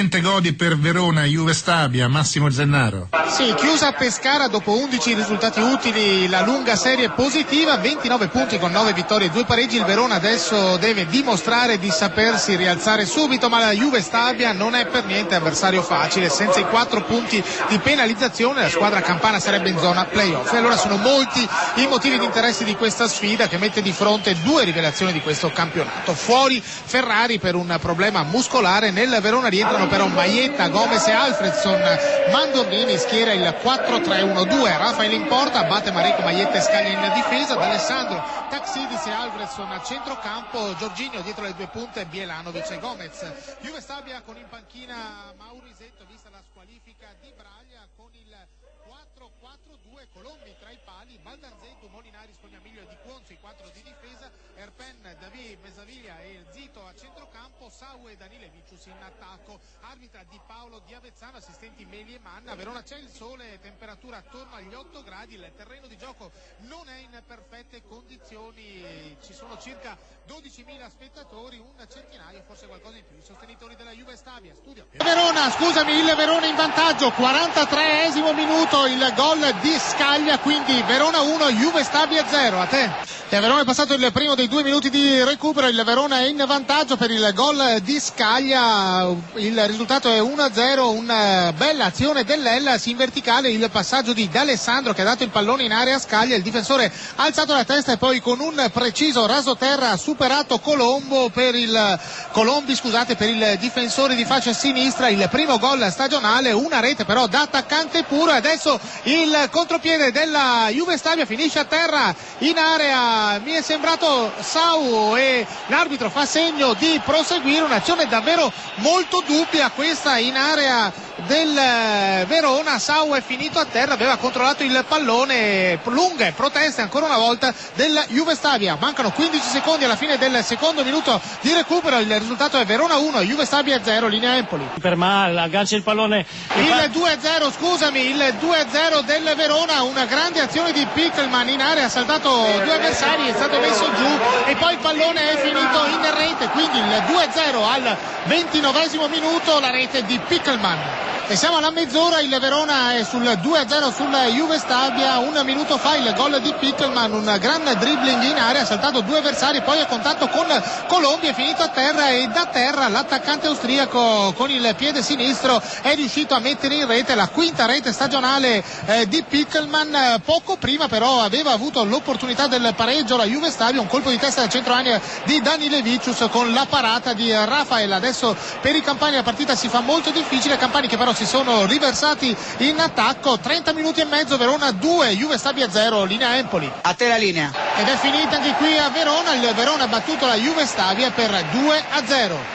Bentegodi per Verona, Juve Stabia, Massimo Zennaro. Sì, chiusa a Pescara dopo 11 risultati utili, la lunga serie positiva, 29 punti con 9 vittorie e 2 pareggi. Il Verona adesso deve dimostrare di sapersi rialzare subito, ma la Juve Stabia non è per niente avversario facile. Senza i 4 punti di penalizzazione la squadra campana sarebbe in zona playoff. E allora sono molti i motivi di interesse di questa sfida, che mette di fronte due rivelazioni di questo campionato. Fuori Ferrari per un problema muscolare, nel Verona rientrano però Maietta, Gomez e Alfredson. Mandorlini schiera il 4-3-1-2, Rafael in porta, batte Mareco, Maietta e Scaglia in difesa, D'Alessandro, Taxidis e Alfredson a centrocampo, Giorginio dietro le due punte, Bielanovic e Gomez. Juve Stabia con in panchina Maurisetto, vista la squalifica di Braglia, con il 4-4-2, Colombi tra i pali, Baldanzetto, Molinari, Scognamiglio e Di Cuonzo, i 4 di difesa, Erpen, David, Mesaviglia e Zito a centrocampo, Sau e Danile Vicius in attacco, arbitra Di Paolo, Di Avezzano, assistenti Meli e Manna. Verona c'è il sole, temperatura attorno agli 8 gradi, il terreno di gioco non è in perfette condizioni, ci sono circa 12.000 spettatori, un centinaio, forse qualcosa in più, i sostenitori della Juve Stabia. Studio. Il Verona in vantaggio, 43esimo minuto, il gol di Scaglia, quindi Verona 1, Juve Stabia 0. A te. Il Verona è passato il primo dei 2 minuti di recupero, il Verona è in vantaggio per il gol di Scaglia, il risultato è 1-0, una bella azione dell'Hellas in verticale, il passaggio di D'Alessandro che ha dato il pallone in area a Scaglia, il difensore ha alzato la testa e poi con un preciso rasoterra ha superato Colombi, per il difensore di faccia sinistra, il primo gol stagionale, una rete però da attaccante puro. Adesso il contropiede della Juve Stabia finisce a terra in area, mi è sembrato Sau e l'arbitro fa segno di proseguire, un'azione davvero molto dubbia questa in area del Verona. Sau è finito a terra, aveva controllato il pallone, lunghe proteste ancora una volta del Juve Stabia. Mancano 15 secondi alla fine del secondo minuto di recupero, il risultato è Verona 1, Juve Stabia 0, linea Empoli. Per male, aggancia il pallone. Il 2-0 del Verona, una grande azione di Pickelman in area, ha saltato due avversari, è stato messo giù e poi il pallone è finito in rete, quindi il 2-0 al 29esimo minuto, la rete di Pickelman. E siamo alla mezz'ora, il Verona è sul 2-0 sulla Juve Stabia. Un minuto fa il gol di Pickelman, un gran dribbling in area, ha saltato due avversari, poi a contatto con Colombi, è finito a terra e da terra l'attaccante austriaco con il piede sinistro è riuscito a mettere in rete la quinta rete stagionale di Pickelman. Poco prima però aveva avuto l'opportunità del pareggio la Juve Stabia, un colpo di testa del centro area di Danile Vicius con la parata di Rafael. Adesso per i campani la partita si fa molto difficile, campani che però si sono riversati in attacco. 30 minuti e mezzo, Verona 2, Juve Stabia 0, linea Empoli. A te la linea. Ed è finita anche qui a Verona, il Verona ha battuto la Juve Stabia per 2-0.